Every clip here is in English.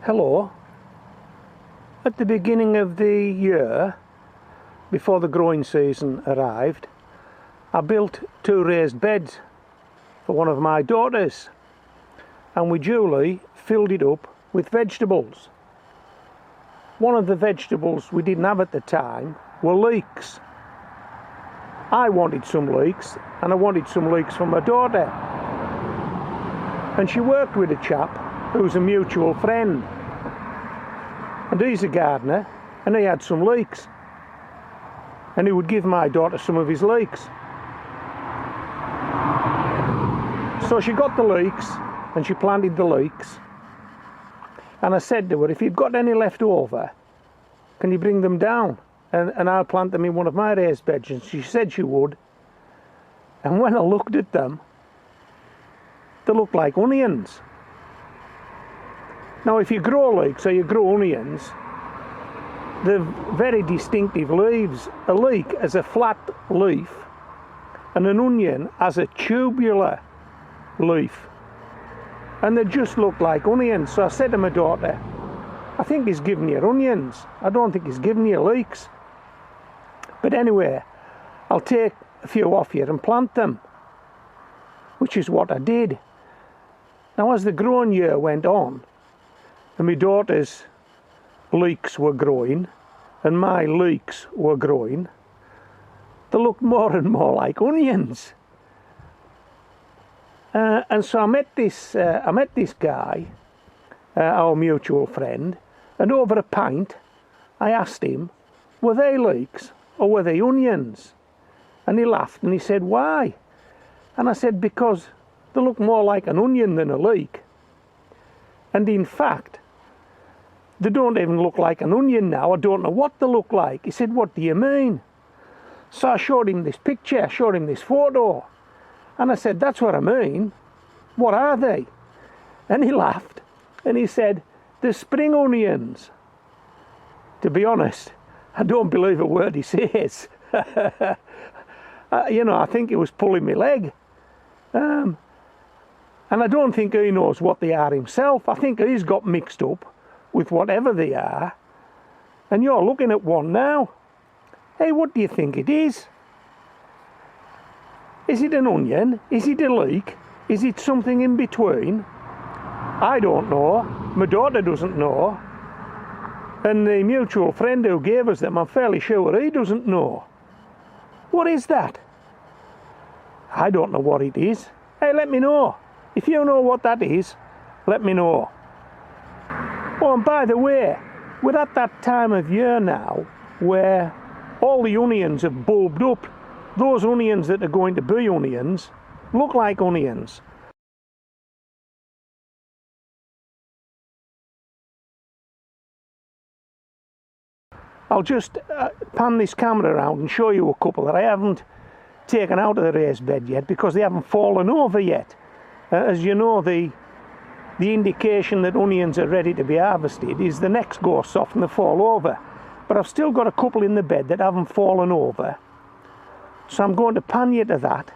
Hello. At the beginning of the year, before the growing season arrived, I built 2 raised beds for one of my daughters, and we duly filled it up with vegetables. One of the vegetables we didn't have at the time were leeks. I wanted some leeks, and I wanted some leeks for my daughter. And she worked with a chap who's a mutual friend. And he's a gardener, and he had some leeks. And he would give my daughter some of his leeks. So she got the leeks, and she planted the leeks. And I said to her, if you've got any left over, can you bring them down? And I'll plant them in one of my raised beds. And she said she would. And when I looked at them, they looked like onions. Now, if you grow leeks or you grow onions, they're very distinctive leaves. A leek has a flat leaf, and an onion has a tubular leaf. And they just look like onions. So I said to my daughter, I think he's giving you onions. I don't think he's giving you leeks. But anyway, I'll take a few off here and plant them, which is what I did. Now, as the growing year went on, and my daughter's leeks were growing, and my leeks were growing, they looked more and more like onions. And so I met this guy, our mutual friend, and over a pint, I asked him, were they leeks or were they onions? And he laughed and he said, why? And I said, because they look more like an onion than a leek. And in fact, they don't even look like an onion now. I don't know what they look like. He said, what do you mean? So I showed him this picture, I showed him this photo. And I said, that's what I mean. What are they? And he laughed and he said, they're spring onions. To be honest, I don't believe a word he says. You know, I think he was pulling my leg. And I don't think he knows what they are himself. I think he's got mixed up with whatever they are. And you're looking at one now. Hey, what do you think it is? Is it an onion? Is it a leek? Is it something in between? I don't know. My daughter doesn't know. And the mutual friend who gave us them, I'm fairly sure he doesn't know. What is that? I don't know what it is. Hey, let me know. If you know what that is, let me know. Oh, and by the way, we're at that time of year now where all the onions have bulbed up. Those onions that are going to be onions look like onions. I'll just pan this camera around and show you a couple that I haven't taken out of the raised bed yet because they haven't fallen over yet. As you know, the indication that onions are ready to be harvested is the necks go soft and they fall over. But I've still got a couple in the bed that haven't fallen over. So I'm going to pan you to that,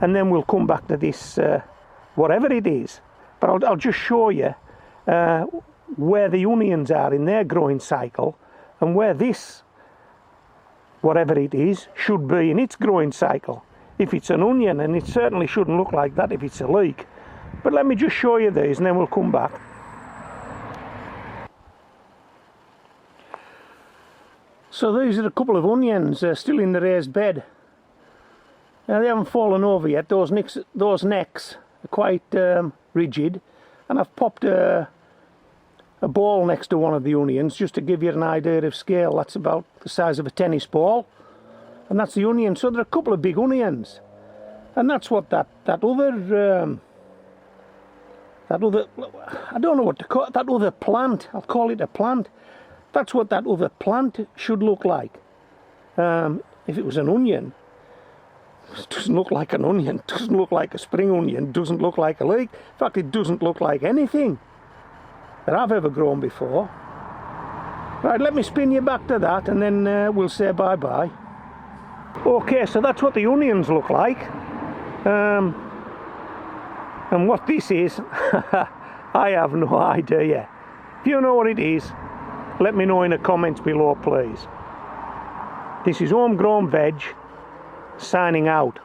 and then we'll come back to this, whatever it is. But I'll just show you where the onions are in their growing cycle and where this, whatever it is, should be in its growing cycle. If it's an onion, and it certainly shouldn't look like that if it's a leek. But let me just show you these and then we'll come back. So these are a couple of onions still in the raised bed. Now they haven't fallen over yet. Those necks are quite rigid, and I've popped a ball next to one of the onions just to give you an idea of scale. That's about the size of a tennis ball, and that's the onion. So there are a couple of big onions, and that's what that other I don't know what to call it, that other plant, I'll call it a plant. That's what that other plant should look like. If it was an onion, it doesn't look like an onion, it doesn't look like a spring onion, it doesn't look like a leek. In fact, it doesn't look like anything that I've ever grown before. Right, let me spin you back to that and then we'll say bye-bye. Okay, so that's what the onions look like. And what this is, I have no idea. If you know what it is, let me know in the comments below, please. This is Homegrown Veg, signing out.